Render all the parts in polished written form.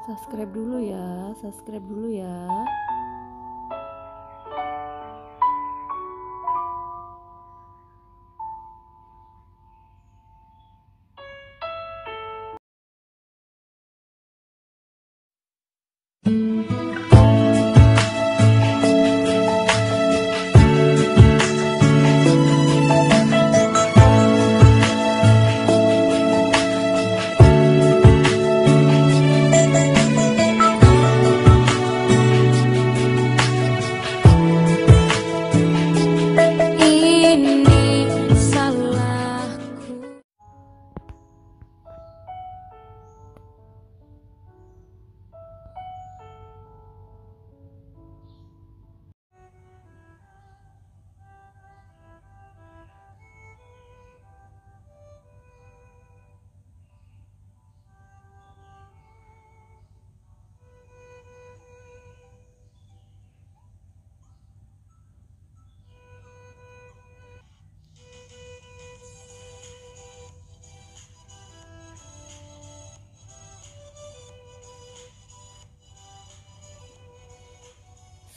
Subscribe dulu ya, subscribe dulu ya.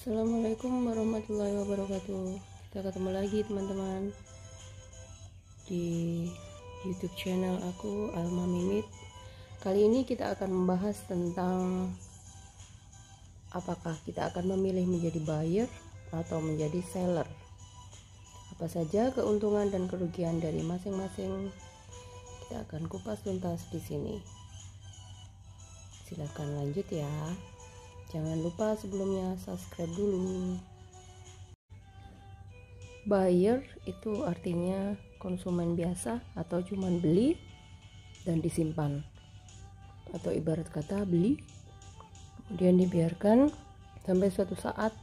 Assalamualaikum warahmatullahi wabarakatuh. Kita ketemu lagi teman-teman di YouTube channel aku, Alma Mimit. Kali ini kita akan membahas tentang apakah kita akan memilih menjadi buyer atau menjadi seller. Apa saja keuntungan dan kerugian dari masing-masing kita akan kupas tuntas di sini. Silakan lanjut ya. Jangan lupa sebelumnya subscribe dulu. Buyer itu artinya konsumen biasa atau cuman beli dan disimpan. Atau ibarat kata beli, kemudian dibiarkan sampai suatu saat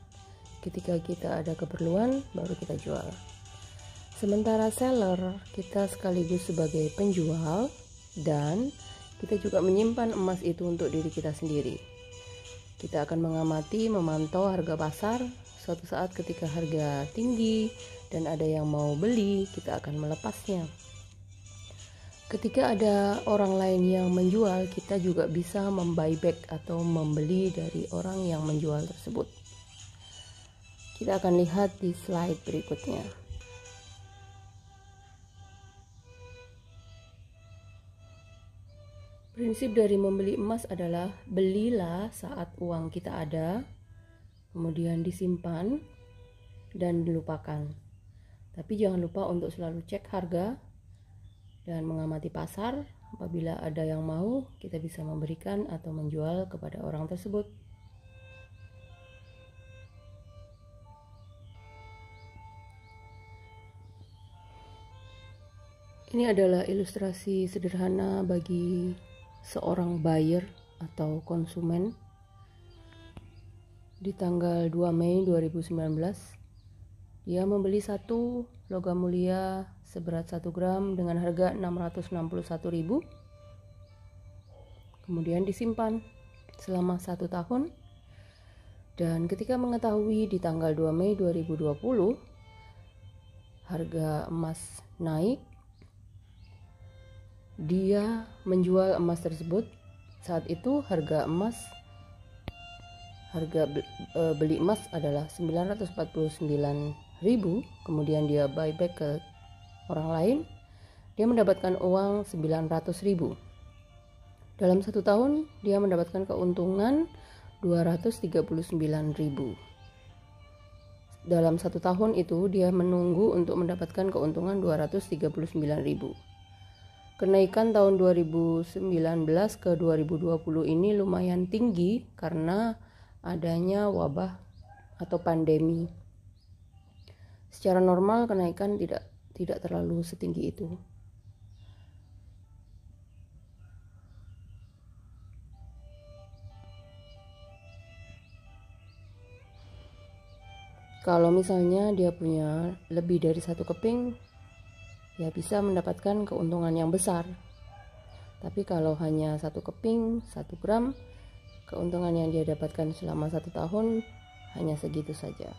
ketika kita ada keperluan baru kita jual. Sementara seller, kita sekaligus sebagai penjual dan kita juga menyimpan emas itu untuk diri kita sendiri. Kita akan mengamati, memantau harga pasar. Suatu saat ketika harga tinggi dan ada yang mau beli, kita akan melepasnya. Ketika ada orang lain yang menjual, kita juga bisa membuyback atau membeli dari orang yang menjual tersebut. Kita akan lihat di slide berikutnya. Prinsip dari membeli emas adalah belilah saat uang kita ada, kemudian disimpan dan dilupakan. Tapi jangan lupa untuk selalu cek harga dan mengamati pasar. Apabila ada yang mau, kita bisa memberikan atau menjual kepada orang tersebut. Ini adalah ilustrasi sederhana bagi seorang buyer atau konsumen di tanggal 2 Mei 2019. Dia membeli satu logam mulia seberat 1 gram dengan harga 661.000, kemudian disimpan selama 1 tahun, dan ketika mengetahui di tanggal 2 Mei 2020 harga emas naik, dia menjual emas tersebut. Saat itu harga beli emas adalah 949.000, kemudian dia buyback ke orang lain, dia mendapatkan uang 900.000. Dalam 1 tahun dia mendapatkan keuntungan 239.000. Dalam 1 tahun itu dia menunggu untuk mendapatkan keuntungan 239.000. Kenaikan tahun 2019 ke 2020 ini lumayan tinggi karena adanya wabah atau pandemi. Secara normal kenaikan tidak terlalu setinggi itu. Kalau misalnya dia punya lebih dari 1 keping, ya bisa mendapatkan keuntungan yang besar. Tapi kalau hanya 1 keping, 1 gram, keuntungan yang dia dapatkan selama 1 tahun hanya segitu saja.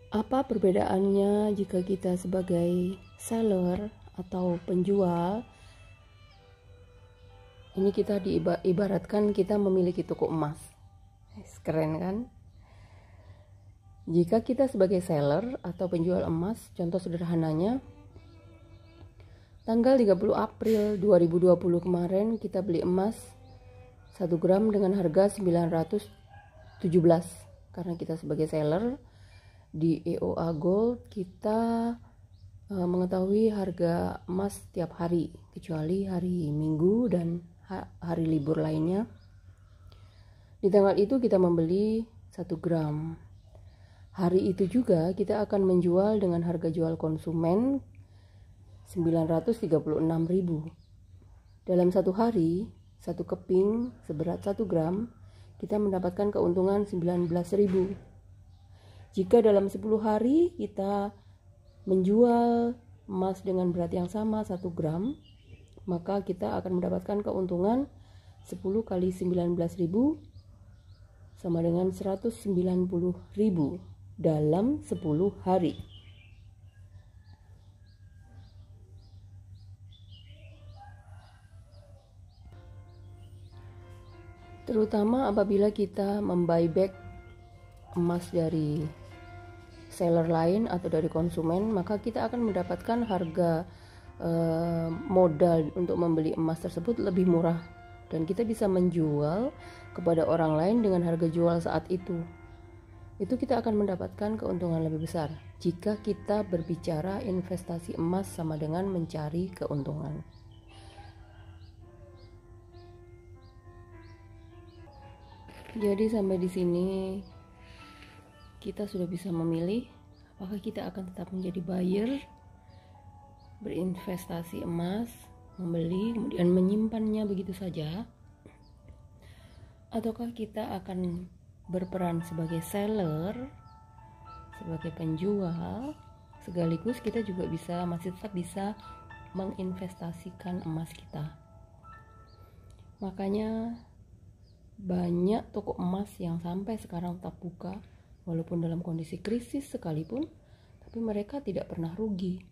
Apa perbedaannya jika kita sebagai seller atau penjual, ini kita diibaratkan kita memiliki toko emas. Keren kan? Jika kita sebagai seller atau penjual emas, contoh sederhananya, tanggal 30 April 2020 kemarin kita beli emas 1 gram dengan harga 917. Karena kita sebagai seller di EOA Gold, kita mengetahui harga emas setiap hari, kecuali hari Minggu dan hari libur lainnya. Di tanggal itu kita membeli 1 gram. Hari itu juga kita akan menjual dengan harga jual konsumen 936.000. Dalam satu hari, satu keping seberat 1 gram, kita mendapatkan keuntungan 19.000. Jika dalam 10 hari kita menjual emas dengan berat yang sama 1 gram, maka kita akan mendapatkan keuntungan 10 kali 19.000 sama dengan 190.000 dalam 10 hari. Terutama apabila kita membuyback emas dari seller lain atau dari konsumen, maka kita akan mendapatkan harga modal untuk membeli emas tersebut lebih murah, dan kita bisa menjual kepada orang lain dengan harga jual saat itu. Itu kita akan mendapatkan keuntungan lebih besar jika kita berbicara investasi emas sama dengan mencari keuntungan. Jadi sampai di sini kita sudah bisa memilih apakah kita akan tetap menjadi buyer, berinvestasi emas, membeli kemudian menyimpannya begitu saja, ataukah kita akan berperan sebagai seller, sebagai penjual, sekaligus kita juga masih tetap bisa menginvestasikan emas kita. Makanya banyak toko emas yang sampai sekarang tetap buka walaupun dalam kondisi krisis sekalipun, tapi mereka tidak pernah rugi.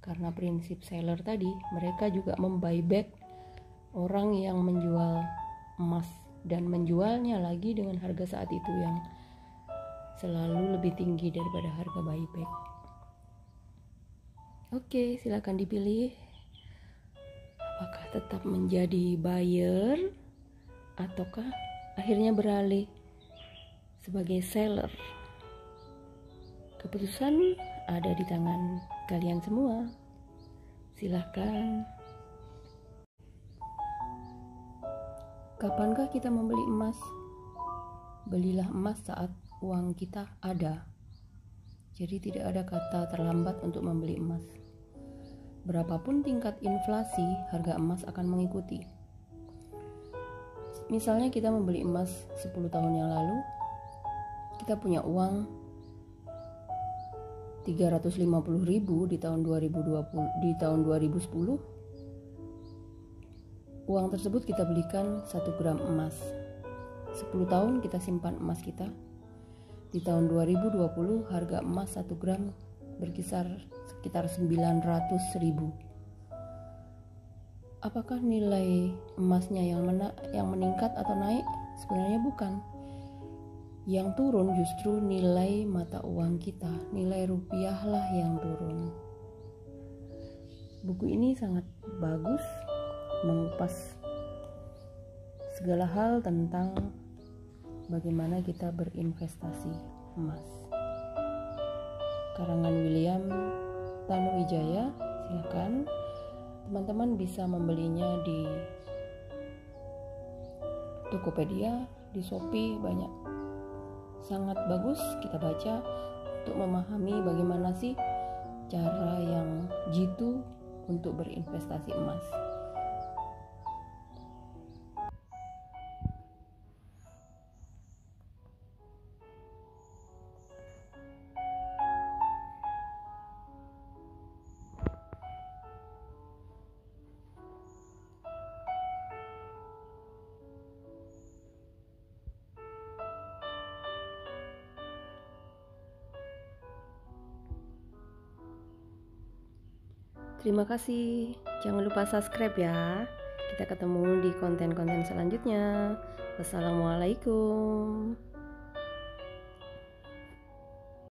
Karena prinsip seller tadi, mereka juga membuyback orang yang menjual emas dan menjualnya lagi dengan harga saat itu yang selalu lebih tinggi daripada harga buyback. Oke, silakan dipilih. Apakah tetap menjadi buyer ataukah akhirnya beralih sebagai seller? Keputusan ada di tangan kalian semua. Silahkan. Kapankah kita membeli emas? Belilah emas saat uang kita ada. Jadi tidak ada kata terlambat untuk membeli emas. Berapapun tingkat inflasi, harga emas akan mengikuti. Misalnya kita membeli emas 10 tahun yang lalu, kita punya uang 350.000 di tahun 2010. Uang tersebut kita belikan 1 gram emas. 10 tahun kita simpan emas kita. Di tahun 2020 harga emas 1 gram berkisar sekitar 900.000. Apakah nilai emasnya yang meningkat atau naik? Sebenarnya bukan. Yang turun justru nilai mata uang kita, nilai rupiah lah yang turun. Buku ini sangat bagus mengupas segala hal tentang bagaimana kita berinvestasi emas. Karangan William Tanuwijaya. Silakan teman-teman bisa membelinya di Tokopedia, di Shopee banyak. Sangat bagus kita baca untuk memahami bagaimana sih cara yang jitu untuk berinvestasi emas. Terima kasih. Jangan lupa subscribe ya. Kita ketemu di konten-konten selanjutnya. Wassalamualaikum.